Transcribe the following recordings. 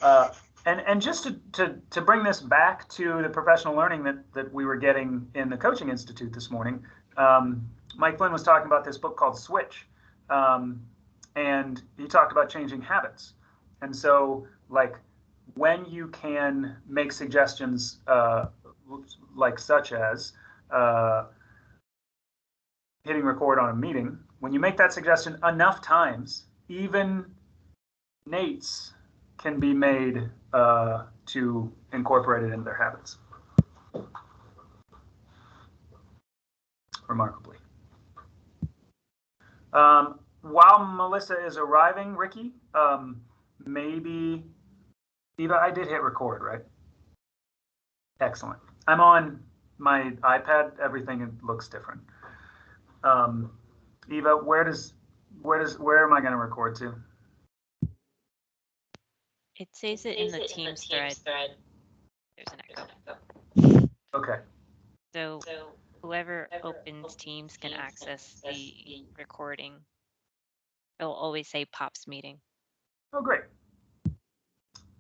And just to bring this back to the professional learning that we were getting in the Coaching Institute this morning, Mike Flynn was talking about this book called Switch, and he talked about changing habits. And so, like, when you can make suggestions like such as hitting record on a meeting, when you make that suggestion enough times, even Nate's can be made to incorporate it into their habits. Remarkably. While Melissa is arriving, Ricky, maybe, Eva, I did hit record, right? Excellent. I'm on my iPad. Everything looks different. Eva, where am I going to record to? It says it in the Teams thread. There's an echo. Okay. So whoever opens Teams can access the recording. It'll always say PoPs meeting. Oh, great.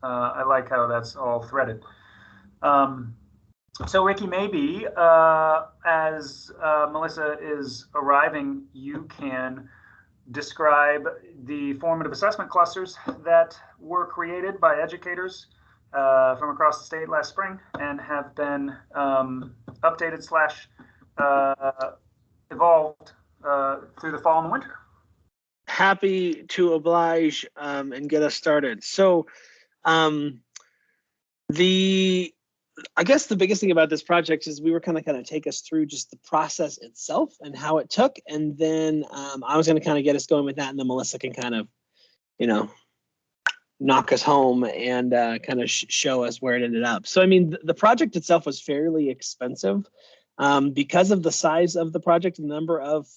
I like how that's all threaded. So Ricky, maybe as Melissa is arriving, you can describe the formative assessment clusters that were created by educators from across the state last spring and have been updated / evolved through the fall and the winter. Happy to oblige and get us started. So I guess the biggest thing about this project is we were kind of take us through just the process itself and how it took, and then I was going to kind of get us going with that, and then Melissa can kind of, knock us home and kind of show us where it ended up. So I mean, the project itself was fairly expensive because of the size of the project, the number of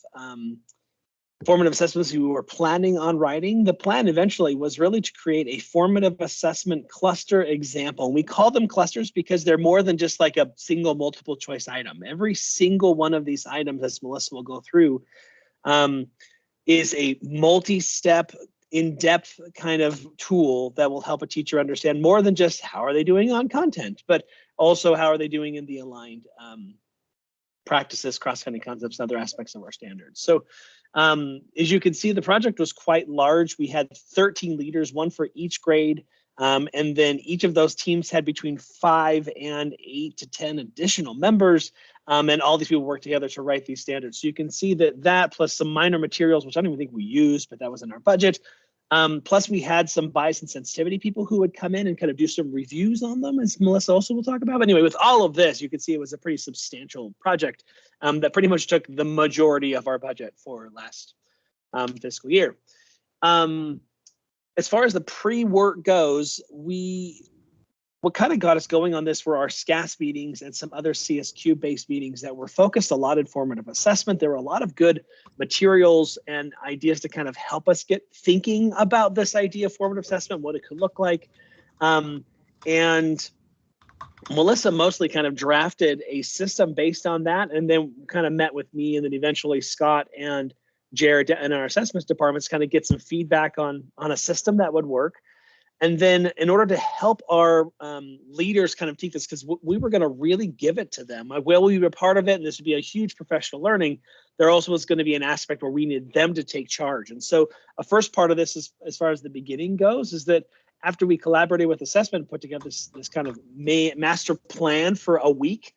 formative assessments we were planning on writing. The plan eventually was really to create a formative assessment cluster example. We call them clusters because they're more than just like a single multiple choice item. Every single one of these items, as Melissa will go through, is a multi-step, in-depth kind of tool that will help a teacher understand more than just how are they doing on content, but also how are they doing in the aligned practices, cross-cutting concepts, and other aspects of our standards. So as you can see, the project was quite large. We had 13 leaders, one for each grade. And then each of those teams had between 5 and 8 to 10 additional members. And all these people worked together to write these standards. So you can see that plus some minor materials, which I don't even think we used, but that was in our budget. Plus we had some bias and sensitivity people who would come in and kind of do some reviews on them, as Melissa also will talk about. But anyway, with all of this, you can see it was a pretty substantial project that pretty much took the majority of our budget for last fiscal year. As far as the pre-work goes, what kind of got us going on this were our SCAS meetings and some other CSQ-based meetings that were focused a lot in formative assessment. There were a lot of good materials and ideas to kind of help us get thinking about this idea of formative assessment, what it could look like. And Melissa mostly kind of drafted a system based on that, and then kind of met with me, and then eventually Scott and Jared in our assessments departments kind of get some feedback on a system that would work. And then in order to help our leaders kind of take this, because we were going to really give it to them, will we be a part of it? And this would be a huge professional learning. There also was going to be an aspect where we needed them to take charge. And so a first part of this, is, as far as the beginning goes, is that after we collaborated with assessment and put together this kind of master plan for a week,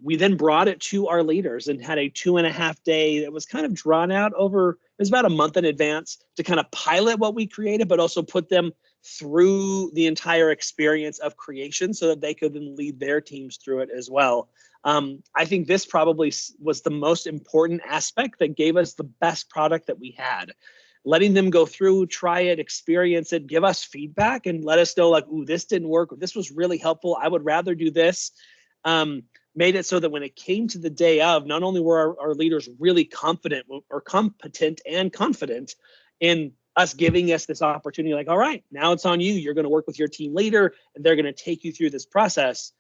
we then brought it to our leaders and had a 2.5 day that was kind of drawn out over, it was about a month in advance, to kind of pilot what we created, but also put them through the entire experience of creation so that they could then lead their teams through it as well. I think this probably was the most important aspect that gave us the best product that we had. Letting them go through, try it, experience it, give us feedback, and let us know, like, ooh, this didn't work, or this was really helpful, I would rather do this. Made it so that when it came to the day of, not only were our leaders really competent and confident in us giving us this opportunity, like, all right, now it's on you. You're going to work with your team leader, and they're going to take you through this process.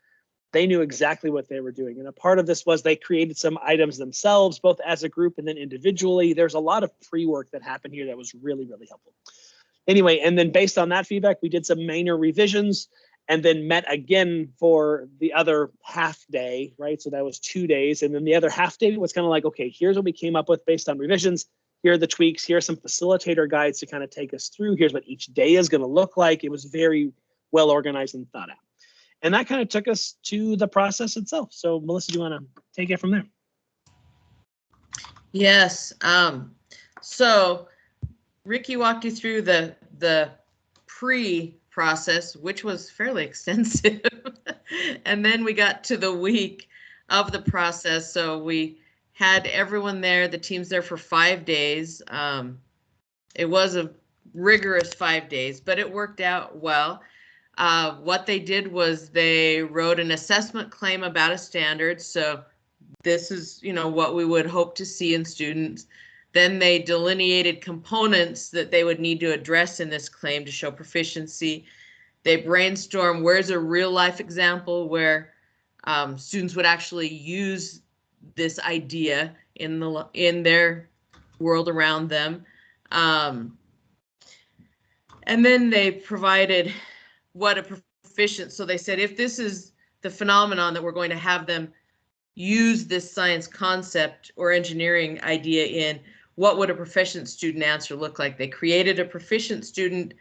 They knew exactly what they were doing. And a part of this was they created some items themselves, both as a group and then individually. There's a lot of pre-work that happened here that was really, really helpful. anyway, and then based on that feedback, we did some minor revisions and then met again for the other half day, right? So that was 2 days. And then the other half day was kind of like, okay, here's what we came up with based on revisions. Here are the tweaks. Here are some facilitator guides to kind of take us through. Here's what each day is going to look like. It was very well organized and thought out. And that kind of took us to the process itself. So Melissa, do you want to take it from there? Yes. So Ricky walked you through the pre-process, which was fairly extensive. And then we got to the week of the process. So we had everyone there, the team's there for 5 days. It was a rigorous 5 days, but it worked out well. What they did was they wrote an assessment claim about a standard. So this is, what we would hope to see in students. Then they delineated components that they would need to address in this claim to show proficiency. They brainstormed where's a real life example where students would actually use this idea in their world around them. And then they provided what a proficient, so they said, if this is the phenomenon that we're going to have them use this science concept or engineering idea in, what would a proficient student answer look like? They created a proficient student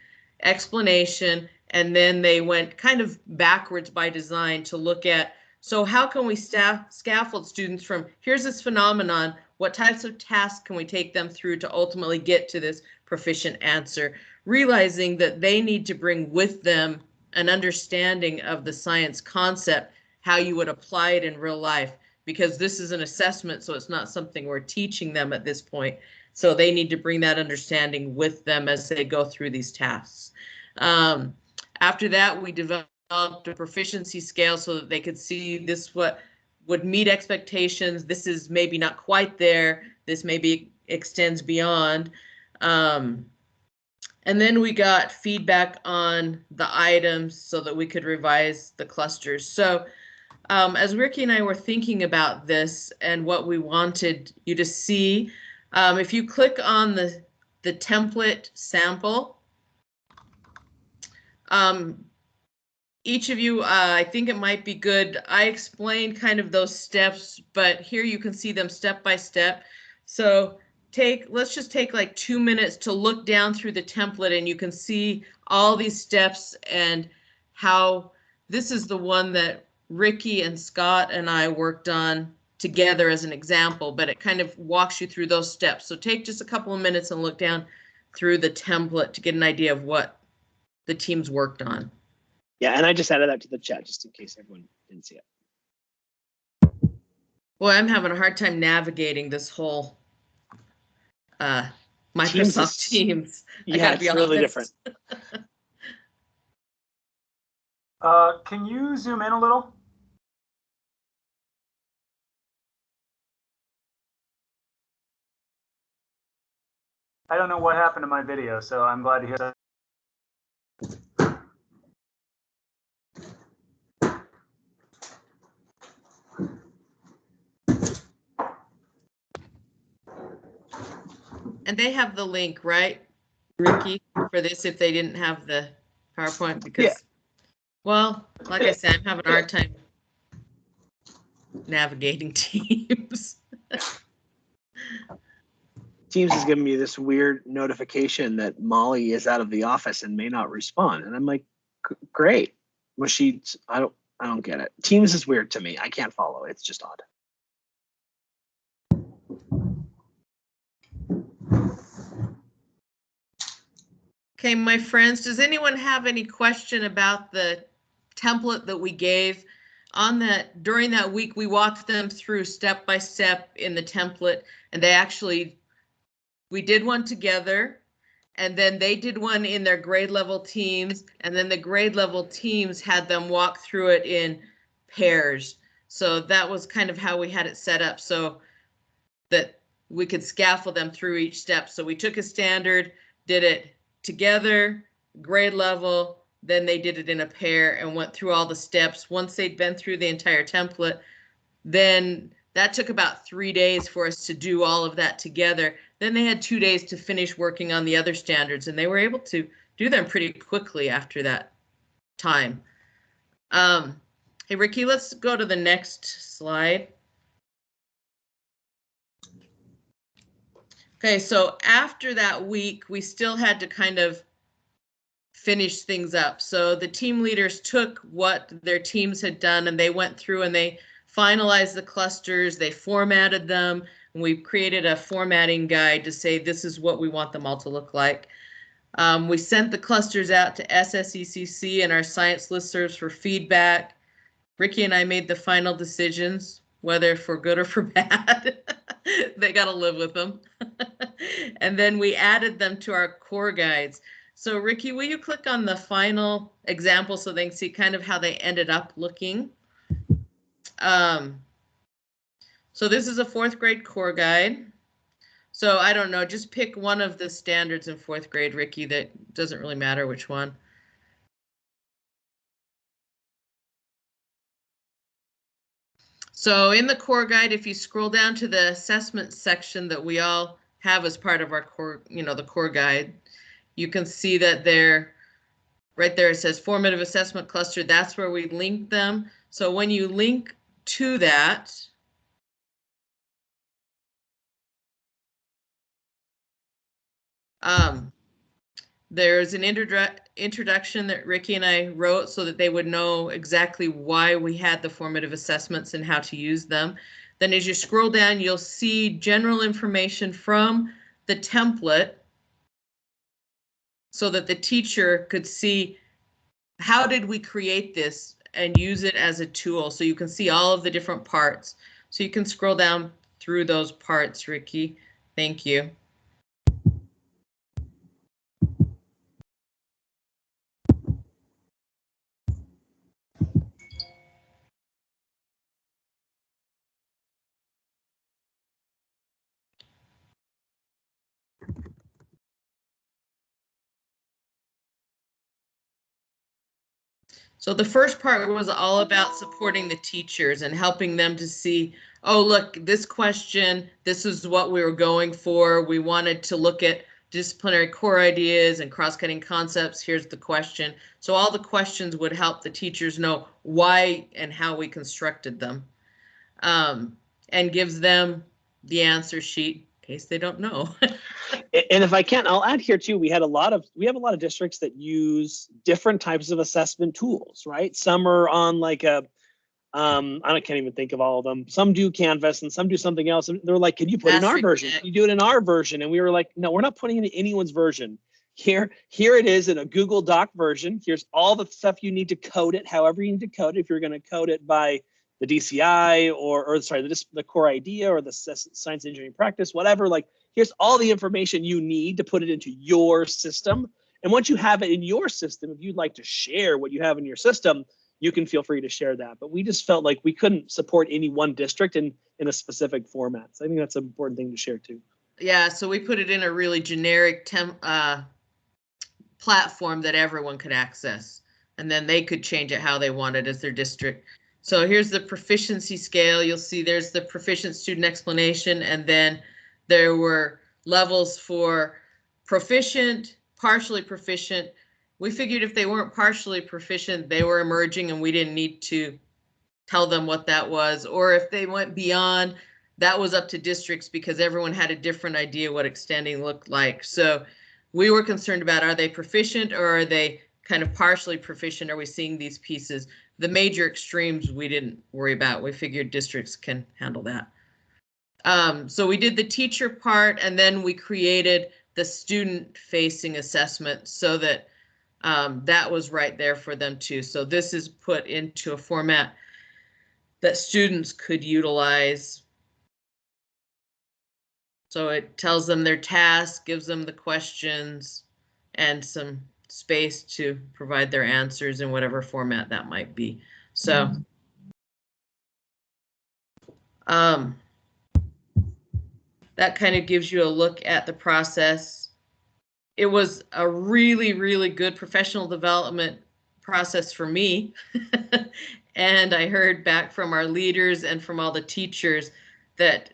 explanation, and then they went kind of backwards by design to look at, so how can we scaffold students from, here's this phenomenon, what types of tasks can we take them through to ultimately get to this proficient answer, realizing that they need to bring with them an understanding of the science concept, how you would apply it in real life, because this is an assessment, so it's not something we're teaching them at this point. So they need to bring that understanding with them as they go through these tasks. After that, we developed a proficiency scale so that they could see this what would meet expectations. This is maybe not quite there. This maybe extends beyond. And then we got feedback on the items so that we could revise the clusters. So as Ricky and I were thinking about this and what we wanted you to see, if you click on the template sample, each of you, I think it might be good. I explained kind of those steps, but here you can see them step by step. So let's just take like 2 minutes to look down through the template, and you can see all these steps and how this is the one that Ricky and Scott and I worked on together as an example, but it kind of walks you through those steps. So take just a couple of minutes and look down through the template to get an idea of what the teams worked on. Yeah, and I just added that to the chat just in case everyone didn't see it. Boy, I'm having a hard time navigating this whole Microsoft Teams. Yeah, it's really different. Can you zoom in a little? I don't know what happened to my video, so I'm glad to hear that. And they have the link, right, Ricky, for this if they didn't have the PowerPoint? Because, yeah. Well, like I said, I'm having a hard time navigating Teams. Teams is giving me this weird notification that Molly is out of the office and may not respond. And I'm like, great. Was she, I don't get it. Teams is weird to me. I can't follow. It's just odd. Okay, my friends, does anyone have any question about the template that we gave? On that, during that week, we walked them through step by step in the template, and we did one together, and then they did one in their grade level teams, and then the grade level teams had them walk through it in pairs. So that was kind of how we had it set up so that we could scaffold them through each step. So we took a standard, did it together, grade level, then they did it in a pair and went through all the steps. Once they'd been through the entire template, then that took about 3 days for us to do all of that together. Then they had 2 days to finish working on the other standards, and they were able to do them pretty quickly after that time. Hey, Ricky, let's go to the next slide. Okay, so after that week, we still had to kind of finish things up. So the team leaders took what their teams had done and they went through and they finalized the clusters, they formatted them, and we created a formatting guide to say this is what we want them all to look like. We sent the clusters out to SSECC and our science listservs for feedback. Ricky and I made the final decisions, whether for good or for bad. They got to live with them. And then we added them to our core guides. So Ricky, will you click on the final example so they can see kind of how they ended up looking? So this is a 4th grade core guide. So I don't know, just pick one of the standards in 4th grade, Ricky, that doesn't really matter which one. So in the core guide, if you scroll down to the assessment section that we all have as part of our core, the core guide, you can see that there, right there, it says formative assessment cluster. That's where we link them. So when you link to that, there's an introduction that Ricky and I wrote so that they would know exactly why we had the formative assessments and how to use them. Then as you scroll down, you'll see general information from the template so that the teacher could see how did we create this and use it as a tool. So you can see all of the different parts. So you can scroll down through those parts, Ricky. Thank you. So the first part was all about supporting the teachers and helping them to see, oh, look, this question, this is what we were going for. We wanted to look at disciplinary core ideas and cross-cutting concepts. Here's the question. So all the questions would help the teachers know why and how we constructed them, and gives them the answer sheet in case they don't know. And if I can, I'll add here too, we have a lot of districts that use different types of assessment tools, right? Some are on like I can't even think of all of them. Some do Canvas and some do something else. And they're like, can you put in our version? Can you do it in our version? And we were like, no, we're not putting it in anyone's version. Here it is in a Google Doc version. Here's all the stuff you need to code it, however you need to code it. If you're going to code it by the DCI or sorry, the core idea or the science engineering practice, whatever, like here's all the information you need to put it into your system. And once you have it in your system, if you'd like to share what you have in your system, you can feel free to share that. But we just felt like we couldn't support any one district in a specific format. So I think that's an important thing to share too. Yeah, so we put it in a really generic platform that everyone could access, and then they could change it how they wanted as their district. So here's the proficiency scale. You'll see there's the proficient student explanation, and then there were levels for proficient, partially proficient. We figured if they weren't partially proficient, they were emerging and we didn't need to tell them what that was. Or if they went beyond, that was up to districts because everyone had a different idea what extending looked like. So we were concerned about, are they proficient or are they kind of partially proficient? Are we seeing these pieces? The major extremes we didn't worry about. We figured districts can handle that. So we did the teacher part, and then we created the student-facing assessment so that that was right there for them too. So this is put into a format that students could utilize. So it tells them their task, gives them the questions, and some space to provide their answers in whatever format that might be. So that kind of gives you a look at the process. It was a really, really good professional development process for me. And I heard back from our leaders and from all the teachers that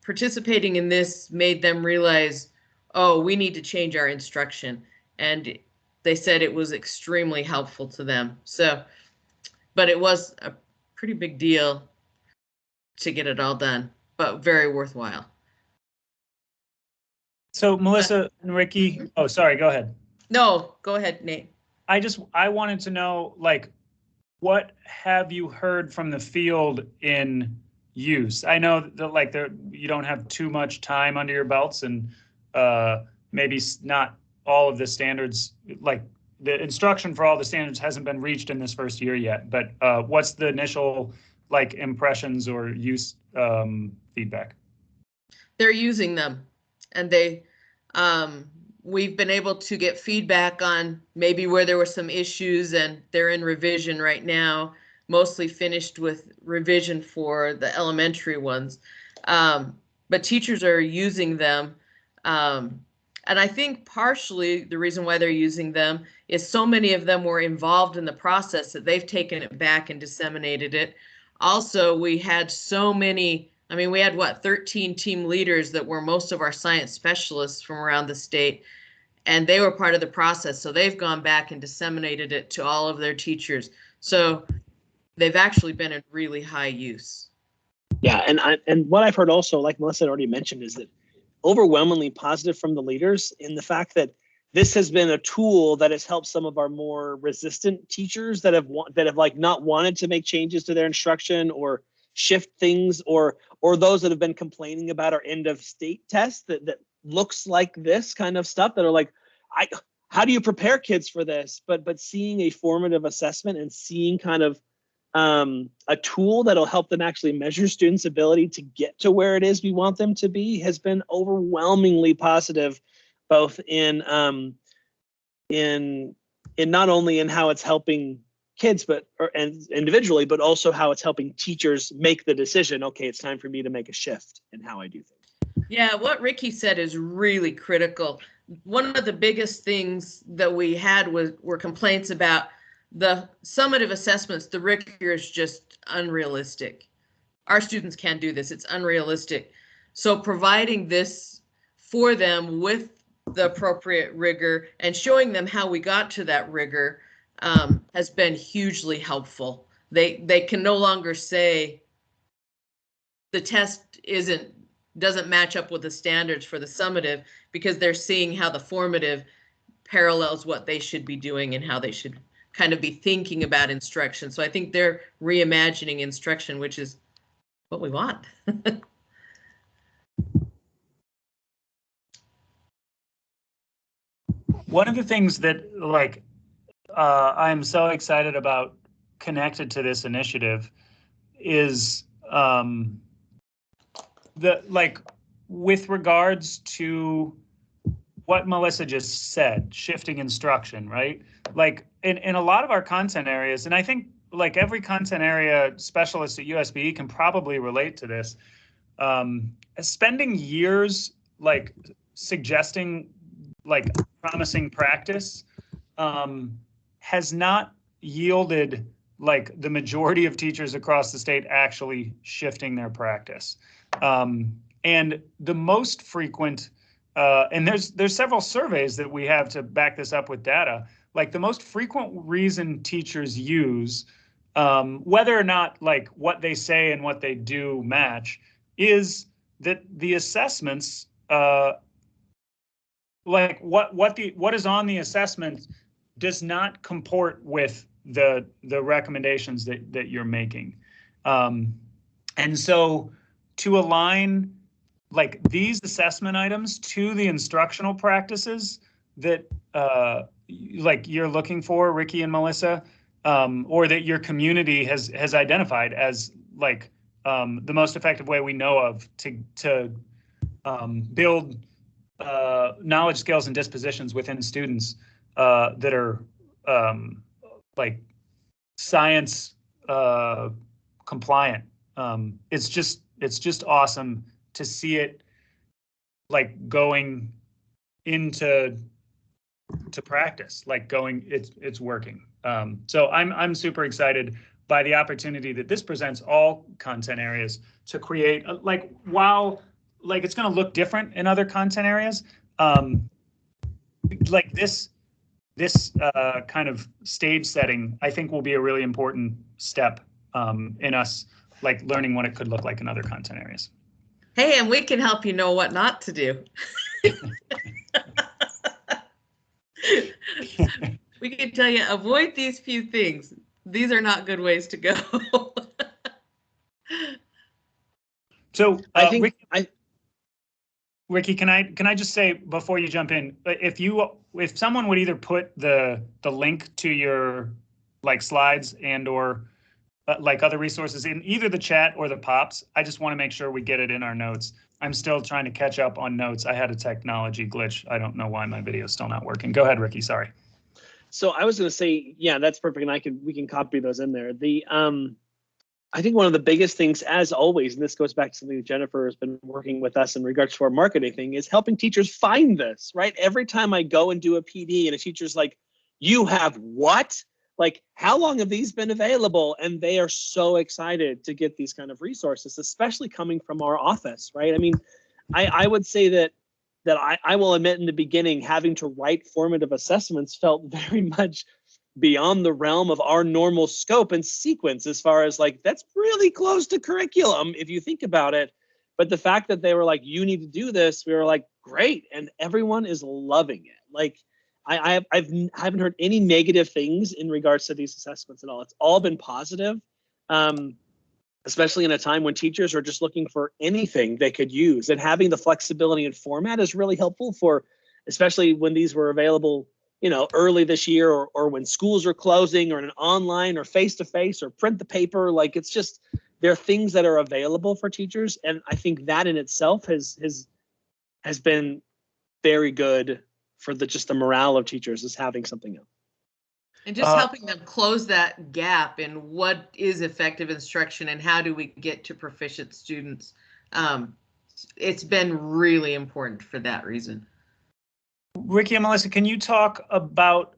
participating in this made them realize, oh, we need to change our instruction. And they said it was extremely helpful to them. So, but it was a pretty big deal to get it all done, but very worthwhile. So Melissa and Ricky, oh, sorry, go ahead. No, go ahead, Nate. I wanted to know, like, what have you heard from the field in use? I know that like you don't have too much time under your belts, and maybe not all of the standards, like the instruction for all the standards hasn't been reached in this first year yet, but what's the initial like impressions or use feedback? They're using them, and we've been able to get feedback on maybe where there were some issues, and they're in revision right now, mostly finished with revision for the elementary ones. But teachers are using them. And I think partially the reason why they're using them is so many of them were involved in the process that they've taken it back and disseminated it. Also, we had so many, I mean, we had what, 13 team leaders that were most of our science specialists from around the state, and they were part of the process. So they've gone back and disseminated it to all of their teachers. So they've actually been in really high use. Yeah, and what I've heard also, like Melissa had already mentioned, is that overwhelmingly positive from the leaders in the fact that this has been a tool that has helped some of our more resistant teachers that have like not wanted to make changes to their instruction or shift things, or those that have been complaining about our end of state test that looks like this kind of stuff, that are like, how do you prepare kids for this? But seeing a formative assessment and seeing kind of a tool that'll help them actually measure students' ability to get to where it is we want them to be has been overwhelmingly positive, both in not only in how it's helping kids, and individually, but also how it's helping teachers make the decision. Okay, it's time for me to make a shift in how I do things. Yeah, what Ricky said is really critical. One of the biggest things that we had were complaints about the summative assessments. The rigor is just unrealistic. Our students can't do this. It's unrealistic. So providing this for them with the appropriate rigor and showing them how we got to that rigor has been hugely helpful. They can no longer say the test doesn't match up with the standards for the summative, because they're seeing how the formative parallels what they should be doing and how they should kind of be thinking about instruction. So I think they're reimagining instruction, which is what we want. One of the things that like I'm so excited about connected to this initiative is with regards to what Melissa just said, shifting instruction, right? Like in a lot of our content areas, and I think like every content area specialist at USB can probably relate to this, spending years like suggesting like promising practice has not yielded like the majority of teachers across the state actually shifting their practice. And the most frequent, and there's several surveys that we have to back this up with data, like the most frequent reason teachers use, whether or not like what they say and what they do match, is that the assessments, like what is on the assessment does not comport with the recommendations that you're making. And so to align like these assessment items to the instructional practices that like you're looking for, Ricky and Melissa, or that your community has identified as like the most effective way we know of to build knowledge, skills, and dispositions within students that are like science compliant. It's just awesome to see it like going into practice, like it's working. So I'm super excited by the opportunity that this presents all content areas to create like, while like it's going to look different in other content areas, like this this kind of stage setting, I think, will be a really important step in us like learning what it could look like in other content areas. Hey, and we can help you know what not to do. We can tell you, avoid these few things. These are not good ways to go. So I think Ricky, can I just say before you jump in, if someone would either put the link to your like slides and or like other resources in either the chat or the PoPs, I just want to make sure we get it in our notes. I'm still trying to catch up on notes. I had a technology glitch. I don't know why my video is still not working. Go ahead, Ricky. Sorry. So I was going to say, yeah, that's perfect, and we can copy those in there. I think one of the biggest things, as always, and this goes back to something that Jennifer has been working with us in regards to our marketing thing, is helping teachers find this, right? Every time I go and do a PD and a teacher's like, "You have what? Like, how long have these been available?" And they are so excited to get these kind of resources, especially coming from our office, right? I mean, I would say that I will admit in the beginning, having to write formative assessments felt very much beyond the realm of our normal scope and sequence, as far as like, that's really close to curriculum if you think about it. But the fact that they were like, "You need to do this," we were like, great. And everyone is loving it. Like, I haven't heard any negative things in regards to these assessments at all. It's all been positive, especially in a time when teachers are just looking for anything they could use. And having the flexibility and format is really helpful for, especially when these were available, you know, early this year, or when schools are closing, or in an online or face-to-face or print the paper. Like, it's just, there are things that are available for teachers. And I think that in itself has been very good for just the morale of teachers, is having something else. And just helping them close that gap in what is effective instruction and how do we get to proficient students. It's been really important for that reason. Ricky and Melissa, can you talk about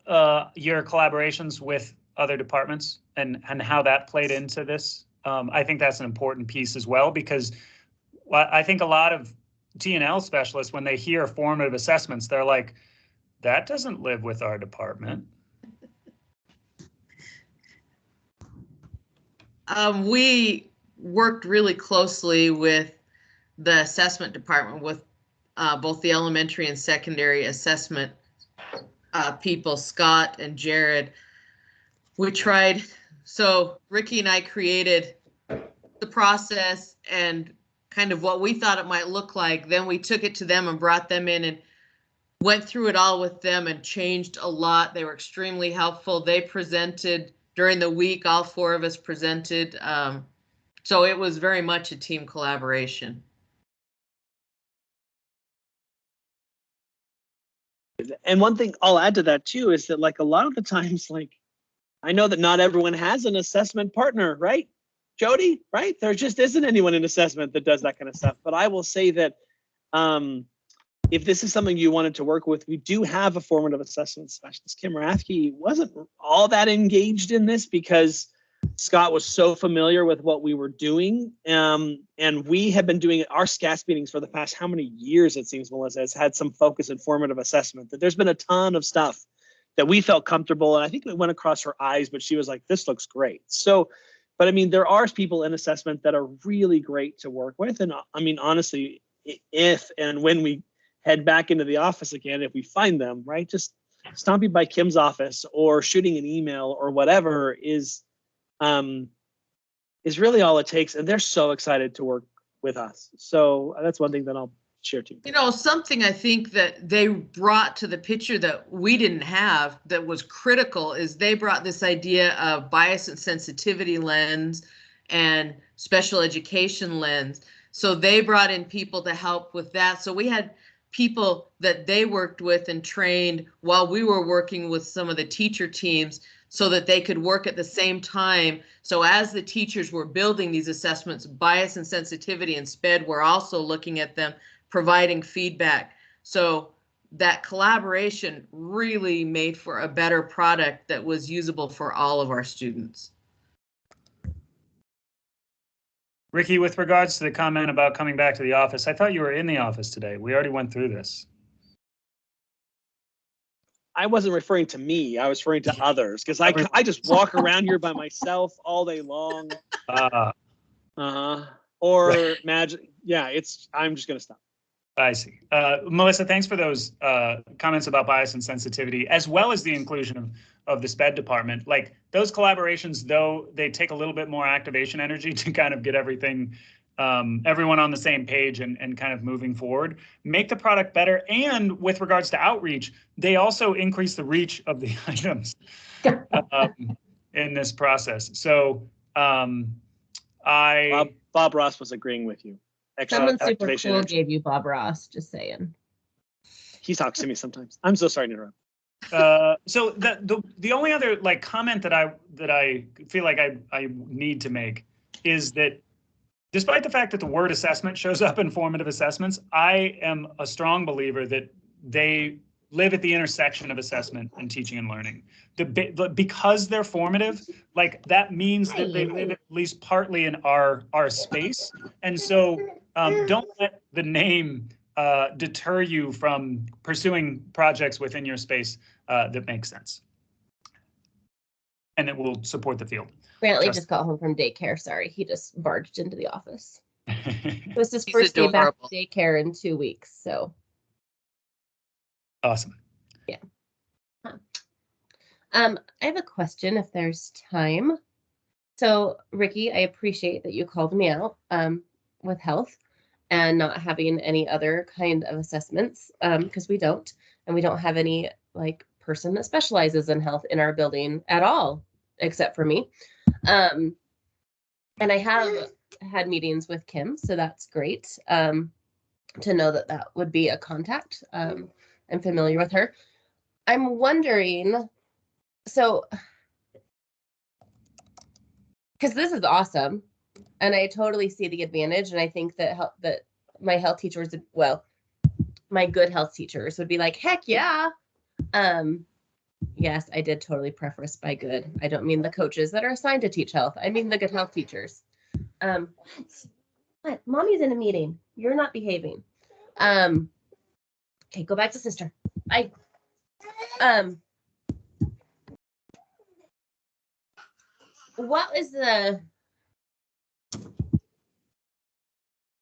your collaborations with other departments and how that played into this? I think that's an important piece as well, because I think a lot of T&L specialists, when they hear formative assessments, they're like, that doesn't live with our department. We worked really closely with the assessment department, with both the elementary and secondary assessment people, Scott and Jared. We tried, so Ricky and I created the process and kind of what we thought it might look like. Then we took it to them and brought them in and went through it all with them and changed a lot. They were extremely helpful. They presented during the week, all four of us presented. So it was very much a team collaboration. And one thing I'll add to that too is that, like, a lot of the times, like, I know that not everyone has an assessment partner, right? Jody, right? There just isn't anyone in assessment that does that kind of stuff. But I will say that if this is something you wanted to work with, we do have a formative assessment specialist. Kim Rathke wasn't all that engaged in this because Scott was so familiar with what we were doing. And we have been doing our SCAS meetings for the past how many years, it seems, Melissa, has had some focus in formative assessment. That there's been a ton of stuff that we felt comfortable. And I think it went across her eyes, but she was like, this looks great. So, but I mean, there are people in assessment that are really great to work with. And I mean, honestly, if and when we head back into the office again, if we find them, right, just stopping by Kim's office or shooting an email or whatever is really all it takes. And they're so excited to work with us. So that's one thing that I'll share too. You know, something I think that they brought to the picture that we didn't have that was critical is they brought this idea of bias and sensitivity lens and special education lens. So they brought in people to help with that. So we had people that they worked with and trained while we were working with some of the teacher teams so that they could work at the same time. So as the teachers were building these assessments, bias and sensitivity and SPED were also looking at them, providing feedback. So that collaboration really made for a better product that was usable for all of our students. Ricky, with regards to the comment about coming back to the office, I thought you were in the office today. We already went through this. I wasn't referring to me. I was referring to others because I just walk around here by myself all day long. Or magic. Yeah, I'm just going to stop. I see. Melissa, thanks for those comments about bias and sensitivity, as well as the inclusion of the SPED department. Like those collaborations, though, they take a little bit more activation energy to kind of get everything, everyone on the same page and kind of moving forward, make the product better. And with regards to outreach, they also increase the reach of the items in this process. So Bob Ross was agreeing with you. Someone super cool gave you Bob Ross, just saying. He talks to me sometimes. I'm so sorry to interrupt. So the only other like comment that I feel like I need to make is that despite the fact that the word assessment shows up in formative assessments, I am a strong believer that they live at the intersection of assessment and teaching and learning. Because they're formative, like that means that they live at least partly in our space. And so don't let the name deter you from pursuing projects within your space that make sense and that will support the field. Grantley just got home from daycare. Sorry, he just barged into the office. It was his first day back to daycare in 2 weeks, so. Awesome. Yeah. I have a question if there's time. So Ricky, I appreciate that you called me out with health and not having any other kind of assessments because we don't, and we don't have any like person that specializes in health in our building at all, except for me. And I have had meetings with Kim, so that's great to know that that would be a contact. I'm familiar with her. I'm wondering, so, because this is awesome, and I totally see the advantage, and I think that that my health teachers, well, my good health teachers would be like, heck yeah. Yes, I did totally preface by good. I don't mean the coaches that are assigned to teach health. I mean the good health teachers. What? Mommy's in a meeting. You're not behaving. Okay, go back to sister. What is the?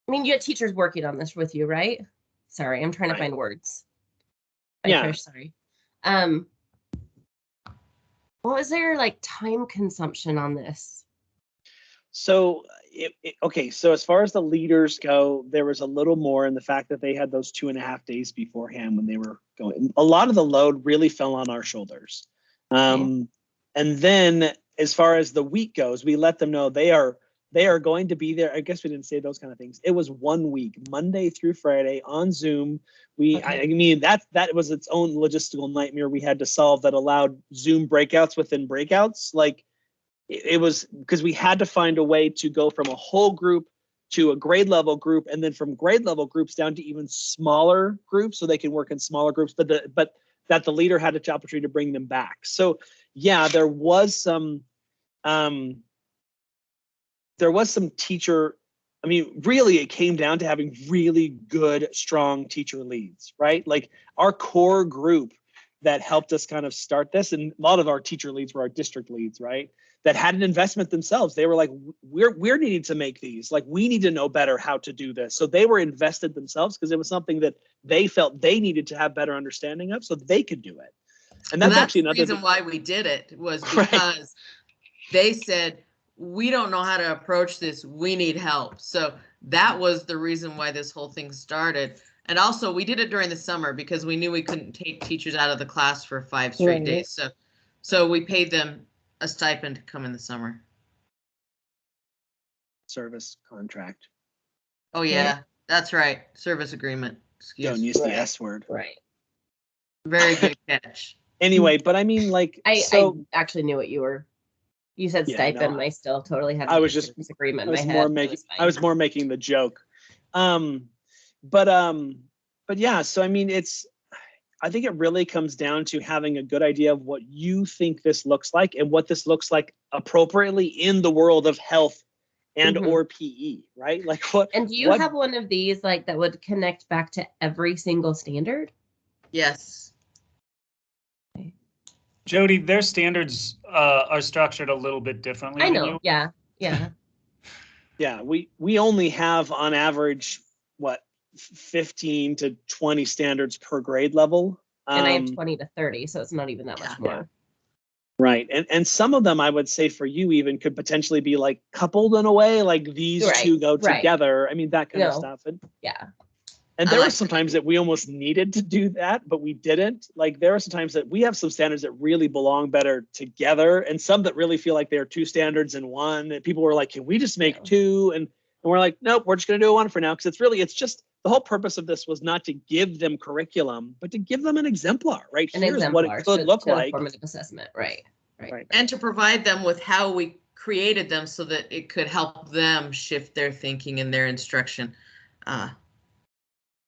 I mean, you had teachers working on this with you, right? Sorry, I'm trying to find words. Yeah. Trish, sorry. What was their like time consumption on this? So, okay. So as far as the leaders go, there was a little more in the fact that they had those 2.5 days beforehand when they were going. A lot of the load really fell on our shoulders. And then as far as the week goes, we let them know they are going to be there. I guess we didn't say those kind of things. It was 1 week, Monday through Friday on Zoom. I mean, that was its own logistical nightmare we had to solve that allowed Zoom breakouts within breakouts. Like it was because we had to find a way to go from a whole group to a grade level group, and then from grade level groups down to even smaller groups so they can work in smaller groups, but that the leader had an opportunity to bring them back. So yeah, there was some teacher, I mean, really it came down to having really good, strong teacher leads, right? Like our core group that helped us kind of start this, and a lot of our teacher leads were our district leads, right? That had an investment themselves. They were like, we're needing to make these, like we need to know better how to do this. So they were invested themselves because it was something that they felt they needed to have better understanding of so they could do it. And that's actually another reason why we did it was because they said, we don't know how to approach this. We need help. So that was the reason why this whole thing started. And also we did it during the summer because we knew we couldn't take teachers out of the class for 5 straight days. So we paid them a stipend to come in the summer. Service contract. Oh yeah, that's right. Service agreement. Don't use the S word. Right. Very good catch. Anyway, but I mean, like, I actually knew what you were. You said stipend. No, I still totally had. I was just agreement. I was more making the joke. But yeah. So I mean, I think it really comes down to having a good idea of what you think this looks like and what this looks like appropriately in the world of health and or PE, right? Like what? And do you have one of these like that would connect back to every single standard? Yes. Jody, their standards are structured a little bit differently. I than know. you. Yeah. Yeah. Yeah, we only have on average, what, 15 to 20 standards per grade level. And I have 20 to 30, so it's not even that much more. Yeah. Right. And some of them I would say for you even could potentially be like coupled in a way, like these two go together. I mean, that kind of stuff. And yeah. And there were some times that we almost needed to do that, but we didn't. Like there are some times that we have some standards that really belong better together, and some that really feel like they're two standards in one. And people were like, "Can we just make two?" And we're like, "Nope, we're just going to do one for now." Because it's just the whole purpose of this was not to give them curriculum, but to give them an exemplar. Right? Here's what it could look like. Formative assessment. Right. And to provide them with how we created them so that it could help them shift their thinking and their instruction.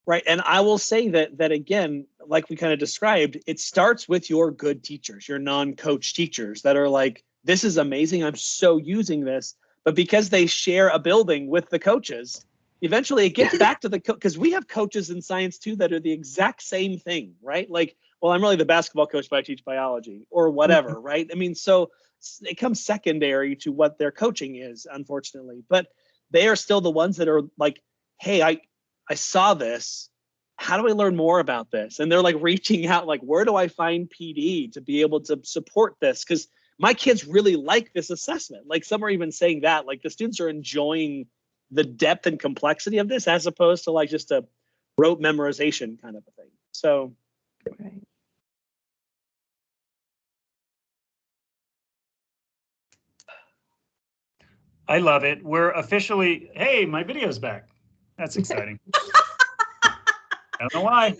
Right. And I will say that again, like we kind of described, it starts with your good teachers, your non-coach teachers that are like, this is amazing. I'm so using this. But because they share a building with the coaches, eventually it gets back to the because we have coaches in science too that are the exact same thing, right? Like, well, I'm really the basketball coach, but I teach biology or whatever, right? I mean, so it comes secondary to what their coaching is, unfortunately. But they are still the ones that are like, hey, I saw this. How do I learn more about this? And they're like reaching out, like, where do I find PD to be able to support this? Because my kids really like this assessment. Like some are even saying that, like the students are enjoying the depth and complexity of this as opposed to like just a rote memorization kind of a thing. So. Right. I love it. We're officially, hey, my video's back. That's exciting. I don't know why.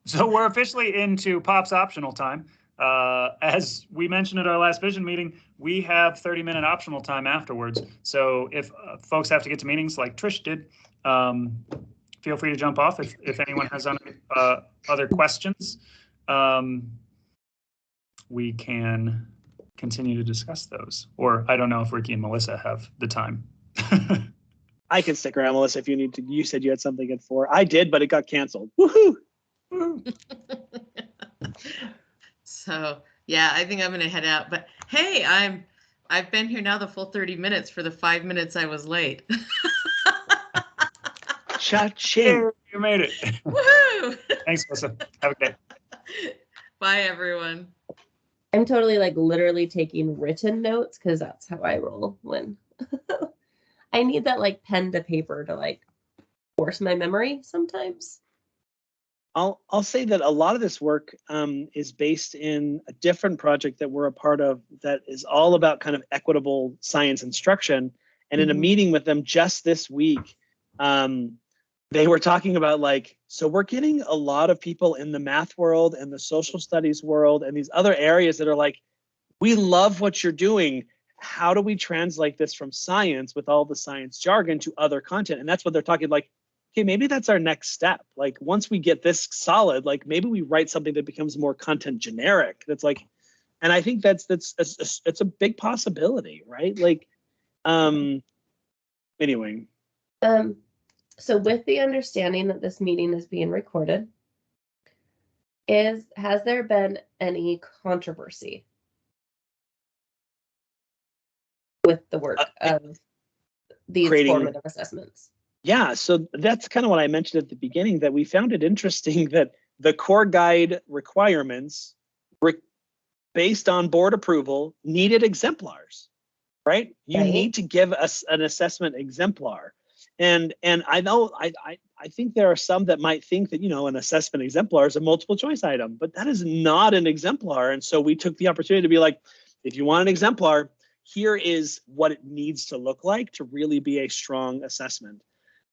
So we're officially into PoPs optional time. As we mentioned at our last vision meeting, we have 30-minute optional time afterwards. So if folks have to get to meetings like Trish did, feel free to jump off if anyone has other questions. We can continue to discuss those. Or I don't know if Ricky and Melissa have the time. I can stick around, Melissa, if you need to. You said you had something at 4. I did, but it got canceled. Woohoo! So yeah, I think I'm gonna head out. But hey, I've been here now the full 30 minutes for the 5 minutes I was late. Cha-ching. You made it. Woohoo! Thanks, Melissa. Have a good day. Bye, everyone. I'm totally like literally taking written notes because that's how I roll when I need that like pen to paper to like force my memory sometimes. I'll say that a lot of this work is based in a different project that we're a part of that is all about kind of equitable science instruction. And in a meeting with them just this week, they were talking about like, so we're getting a lot of people in the math world and the social studies world and these other areas that are like, we love what you're doing. How do we translate this from science with all the science jargon to other content? And that's what they're talking like, okay, maybe that's our next step. Like once we get this solid, like maybe we write something that becomes more content generic. That's like, and I think that's a big possibility, right? Like, anyway. So with the understanding that this meeting is being recorded, has there been any controversy with the work of these formative assessments? Yeah, so that's kind of what I mentioned at the beginning, that we found it interesting that the core guide requirements based on board approval needed exemplars, right? You need to give us an assessment exemplar. And I know I think there are some that might think that, you know, an assessment exemplar is a multiple choice item, but that is not an exemplar. And so we took the opportunity to be like, if you want an exemplar, here is what it needs to look like to really be a strong assessment.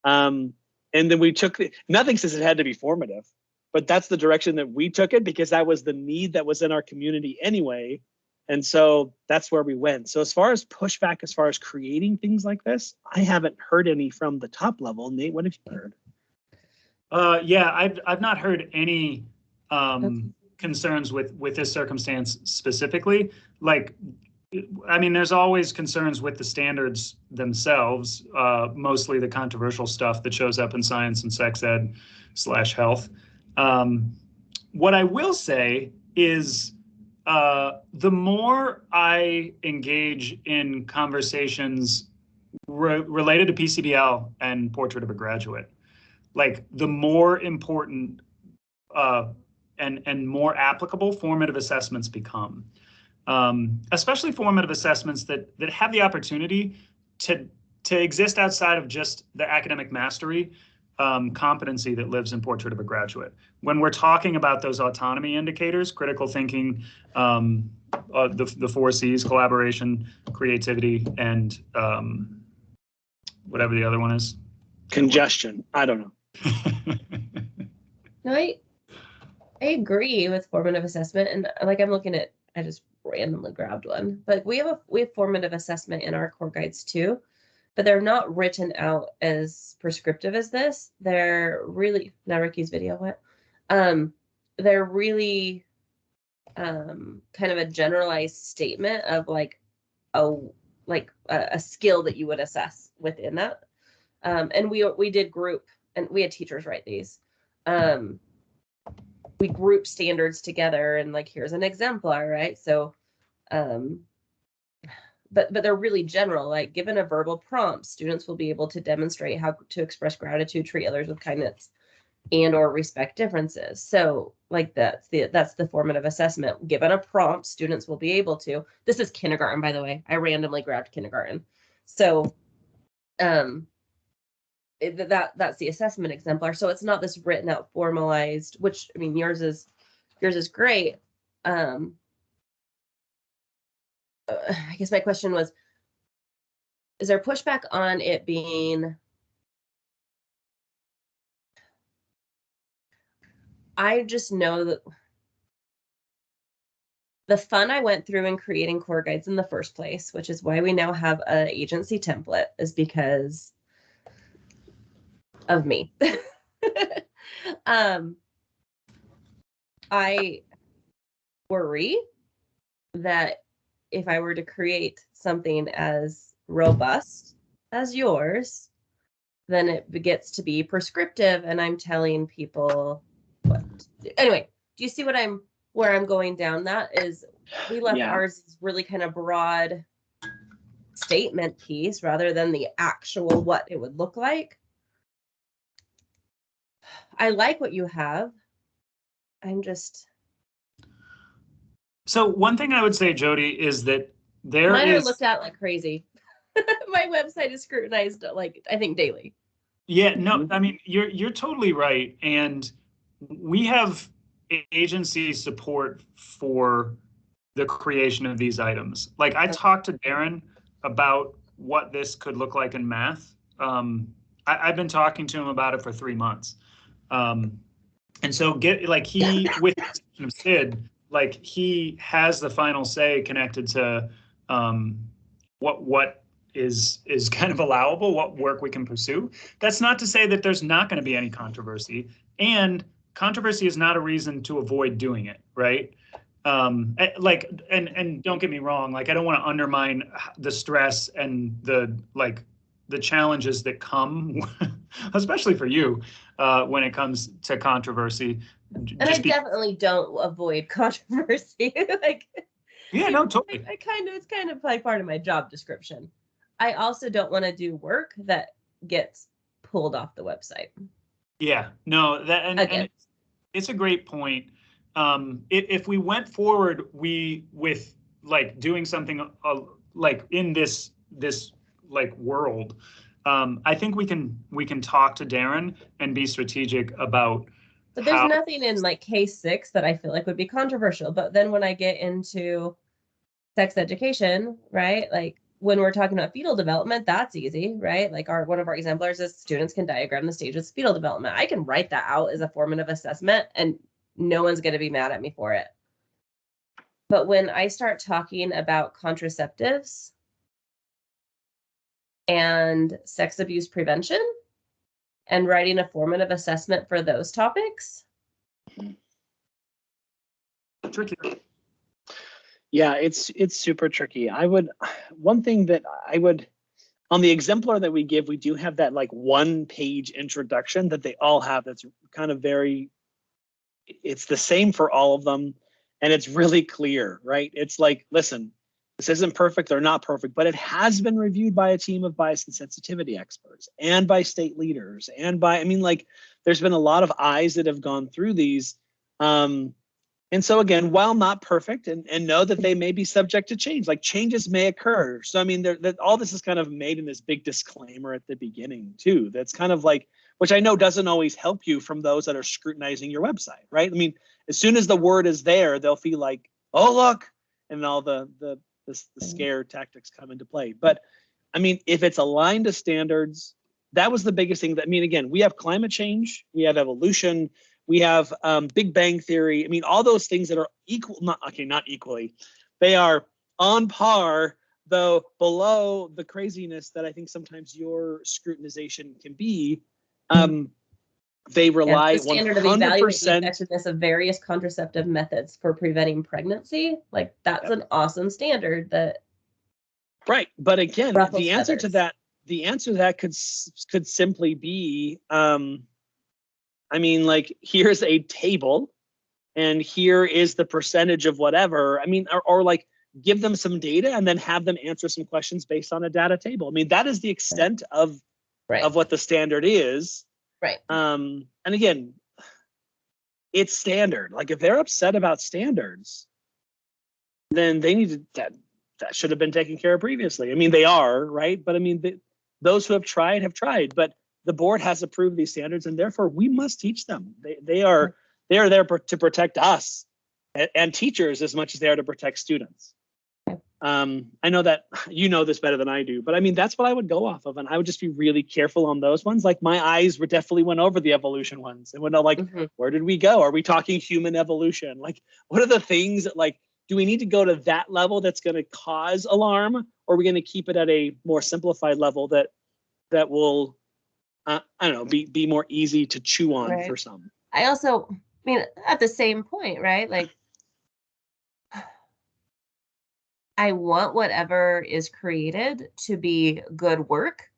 And then we took nothing says it had to be formative, but that's the direction that we took it because that was the need that was in our community anyway. And so that's where we went. So as far as pushback, as far as creating things like this, I haven't heard any from the top level. Nate, what have you heard? Yeah, I've not heard any concerns with this circumstance specifically. Like, I mean, there's always concerns with the standards themselves, mostly the controversial stuff that shows up in science and sex ed /health. What I will say is the more I engage in conversations related to PCBL and Portrait of a Graduate, like the more important and more applicable formative assessments become, especially formative assessments that have the opportunity to exist outside of just the academic mastery competency that lives in Portrait of a Graduate. When we're talking about those autonomy indicators, critical thinking, the 4 C's, collaboration, creativity, and whatever the other one is. Congestion. I don't know. No, I agree with formative assessment, and like I'm looking at, I just randomly grabbed one, but we have formative assessment in our core guides too, but they're not written out as prescriptive as this. They're really, now Ricky's video, what? They're really kind of a generalized statement of like a skill that you would assess within that. And we did group, and we had teachers write these. We group standards together, and like, here's an exemplar, right? So, but they're really general. Like, given a verbal prompt, students will be able to demonstrate how to express gratitude, treat others with kindness, and or respect differences. So like that's the formative assessment. Given a prompt, students will be able to, this is kindergarten, by the way, I randomly grabbed kindergarten. So that's the assessment exemplar. So it's not this written out formalized, which, I mean, yours is great. I guess my question was, is there pushback on it being, I just know that the fun I went through in creating core guides in the first place, which is why we now have an agency template, is because of me. I worry that if I were to create something as robust as yours, then it gets to be prescriptive, and I'm telling people what. Anyway, do you see where I'm going down? That is, we left ours really kind of broad statement piece rather than the actual what it would look like. I like what you have. I'm just. So one thing I would say, Jody, is that mine are looked at like crazy. My website is scrutinized, like, I think daily. Yeah, no, I mean, you're totally right. And we have agency support for the creation of these items. Like, I talked to Darren about what this could look like in math. I've been talking to him about it for 3 months. And so he, with Sid, like, he has the final say connected to what is kind of allowable, what work we can pursue. That's not to say that there's not going to be any controversy, and controversy is not a reason to avoid doing it, right? Like, and don't get me wrong, like, I don't want to undermine the stress and the challenges that come, especially for you, when it comes to controversy. And I definitely don't avoid controversy. Like, yeah, no, totally. It's kind of like part of my job description. I also don't want to do work that gets pulled off the website. Yeah, no, and it's a great point. If we went forward, with like doing something like in this like world, I think we can talk to Darren and be strategic about. But there's nothing in like case 6 that I feel like would be controversial. But then when I get into sex education, right? Like, when we're talking about fetal development, that's easy, right? Like, one of our exemplars is students can diagram the stages of fetal development. I can write that out as a formative assessment, and no one's going to be mad at me for it. But when I start talking about contraceptives and sex abuse prevention and writing a formative assessment for those topics, tricky. Yeah, it's super tricky. One thing that I would, on the exemplar that we give, we do have that like 1-page introduction that they all have. That's kind of it's the same for all of them. and it's really clear, right? It's like, listen, this isn't perfect or not perfect, but it has been reviewed by a team of bias and sensitivity experts and by state leaders and by, I mean, like, there's been a lot of eyes that have gone through these. And so again, while not perfect, and know that they may be subject to change, like changes may occur. So I mean, all this is kind of made in this big disclaimer at the beginning too. That's kind of like, which I know doesn't always help you from those that are scrutinizing your website, right? I mean, as soon as the word is there, they'll feel like, oh look, and all the scare tactics come into play. But I mean, if it's aligned to standards, that was the biggest thing. That, I mean, again, we have climate change, we have evolution. We have Big Bang Theory. I mean, all those things that are equal, not equally. They are on par, though below the craziness that I think sometimes your scrutinization can be. They rely the standard of evaluating 100%. the effectiveness of various contraceptive methods for preventing pregnancy. Like that's an awesome standard that. Right, but again, the answer feathers. to that could simply be. I mean, like, here's a table and here is the percentage of whatever. I mean, or like give them some data and then have them answer some questions based on a data table. I mean, that is the extent of what the standard is. Right. And again, it's standard. Like if they're upset about standards, then they need to, that should have been taken care of previously. I mean, they are, right? But I mean, those who have tried, but the board has approved these standards, and therefore we must teach them. They are there to protect us and teachers as much as they are to protect students. I know that you know this better than I do, but I mean, that's what I would go off of, and I would just be really careful on those ones. Like my eyes definitely went over the evolution ones and would know, like, where did we go? Are we talking human evolution? Like, what are the things that, like, do we need to go to that level that's going to cause alarm, or are we going to keep it at a more simplified level that will I don't know, be more easy to chew on for some. I mean, at the same point, right? Like, I want whatever is created to be good work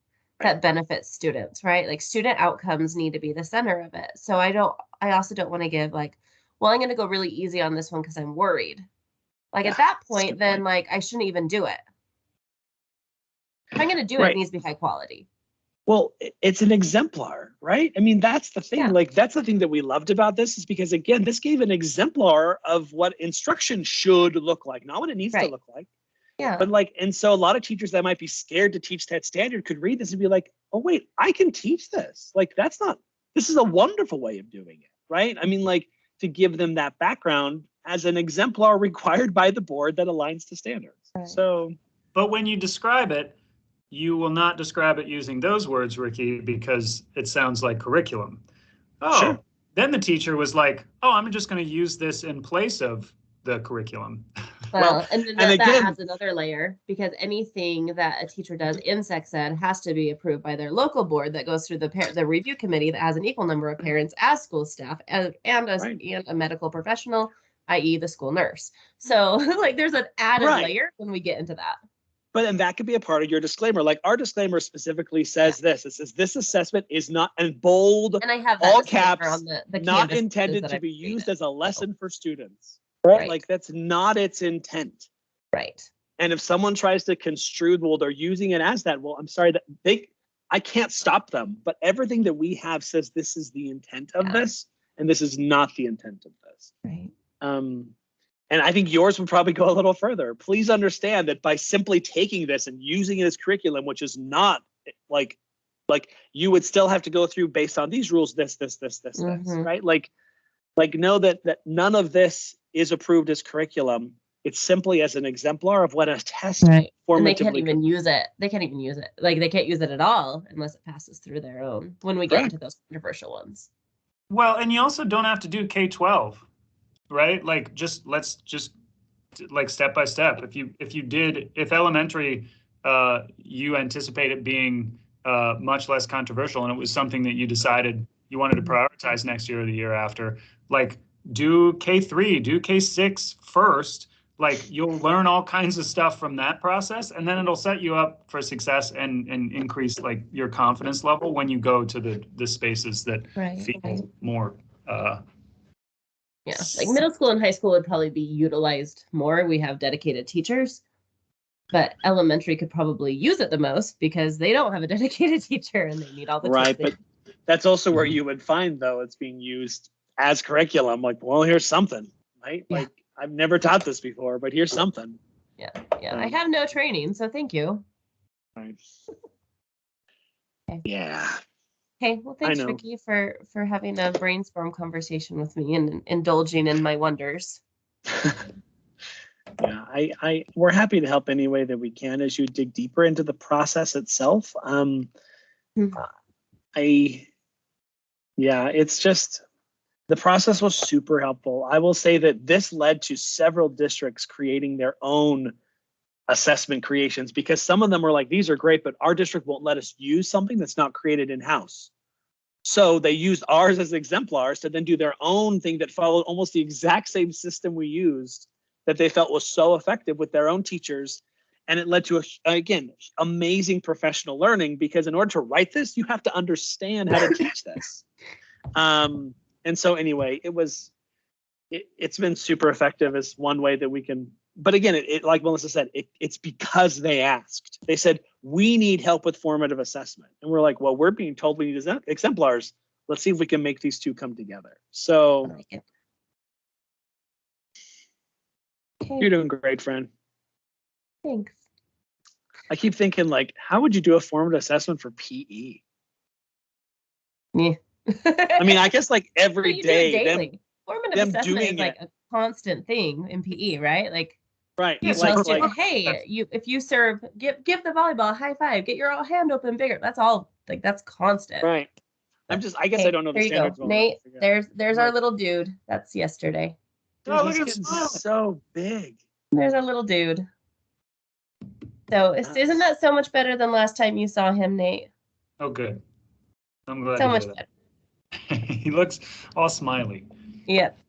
that benefits students, right? Like student outcomes need to be the center of it. So I also don't want to give like, well, I'm going to go really easy on this one because I'm worried. Like at that point, then like I shouldn't even do it. If I'm going to do it, it needs to be high quality. Well, it's an exemplar, right? I mean, that's the thing. Like, that's the thing that we loved about this, is because, again, this gave an exemplar of what instruction should look like, not what it needs to look like. Yeah. But like, and so a lot of teachers that might be scared to teach that standard could read this and be like, oh, wait, I can teach this. Like, this is a wonderful way of doing it, right? I mean, like, to give them that background as an exemplar required by the board that aligns to standards. Right. So, but when you describe it, you will not describe it using those words, Ricky, because it sounds like curriculum. Oh, sure. Then the teacher was like, oh, I'm just going to use this in place of the curriculum. Well, and then that adds another layer, because anything that a teacher does in sex ed has to be approved by their local board that goes through the review committee that has an equal number of parents as school staff and a medical professional, i.e. the school nurse. So like there's an added layer when we get into that. But then that could be a part of your disclaimer. Like our disclaimer specifically says this. It says this assessment is not, in bold, and I have all caps, on the not intended to be used as a lesson for students. Right? Like that's not its intent. Right. And if someone tries to construe, well, they're using it as that. Well, I'm sorry that I can't stop them. But everything that we have says this is the intent of this, and this is not the intent of this. Right. And I think yours would probably go a little further. Please understand that by simply taking this and using it as curriculum, which is not like you would still have to go through based on these rules, this, right? Like know that none of this is approved as curriculum. It's simply as an exemplar of what a test formatively. And they can't even use it. They can't even use it. Like they can't use it at all unless it passes through their own when we get into those controversial ones. Well, and you also don't have to do K-12. Right? Like let's just like step by step. If elementary, you anticipate it being much less controversial, and it was something that you decided you wanted to prioritize next year or the year after, like do K3, do K6 first. Like you'll learn all kinds of stuff from that process, and then it'll set you up for success and increase like your confidence level when you go to the spaces that feel more Yeah, like middle school and high school would probably be utilized more. We have dedicated teachers, but elementary could probably use it the most because they don't have a dedicated teacher and they need all the Right, tools. but that's also where you would find, though, it's being used as curriculum. Like, well, here's something, right? Yeah. Like, I've never taught this before, but here's something. Yeah. I have no training, so thank you. Right. Okay. Yeah. Okay, well, thanks, know. Ricky, for having a brainstorm conversation with me and indulging in my wonders. Yeah, we're happy to help any way that we can as you dig deeper into the process itself. It's just the process was super helpful. I will say that this led to several districts creating their own assessment creations because some of them were like, these are great, but our district won't let us use something that's not created in-house. So they used ours as exemplars to then do their own thing that followed almost the exact same system we used that they felt was so effective with their own teachers. And it led to, again, amazing professional learning because in order to write this, you have to understand how to teach this. And so anyway, it's been super effective as one way that we can, but again, it like Melissa said, it's because they asked. They said, we need help with formative assessment. And we're like, well, we're being told we need exemplars. Let's see if we can make these two come together. So you're doing great, friend. Thanks. I keep thinking, like, how would you do a formative assessment for PE? Yeah. I mean, I guess like every day, formative assessment is like a constant thing in PE, right? Like, right. You tell students, hey, if you serve, give the volleyball a high five, get your hand open bigger. That's all, like, that's constant. Right. I guess I don't know the standards. Well, Nate, there's our little dude. That's yesterday. Dude, he's getting so big. There's our little dude. So isn't that so much better than last time you saw him, Nate? Oh, good. I'm glad so to much hear that. better. He looks all smiley. Yep.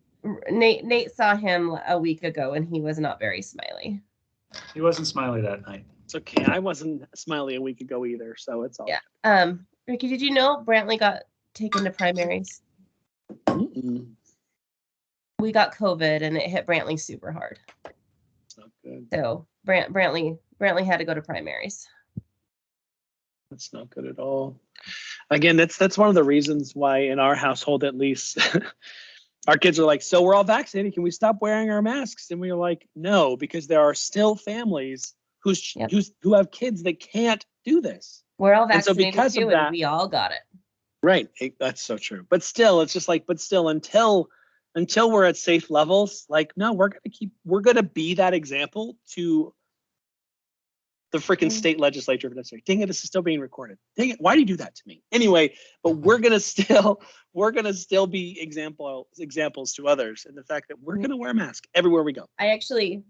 Nate saw him a week ago and he was not very smiley. He wasn't smiley that night. It's okay. I wasn't smiley a week ago either, so it's all good. Ricky, did you know Grantley got taken to primaries? Mm-mm. We got COVID and it hit Brantley super hard. That's not good. So Brantley had to go to primaries. That's not good at all. Again, that's one of the reasons why in our household, at least, our kids are like, so we're all vaccinated. Can we stop wearing our masks? And we are like, no, because there are still families who have kids that can't do this. We're all vaccinated and so because too, of that, and we all got it. Right. That's so true. But still, it's just like, until we're at safe levels, like, no, we're gonna be that example to the freaking state legislature. Dang it, this is still being recorded. Dang it, why do you do that to me? Anyway, but we're gonna still be examples to others, and the fact that we're gonna wear a mask everywhere we go. I actually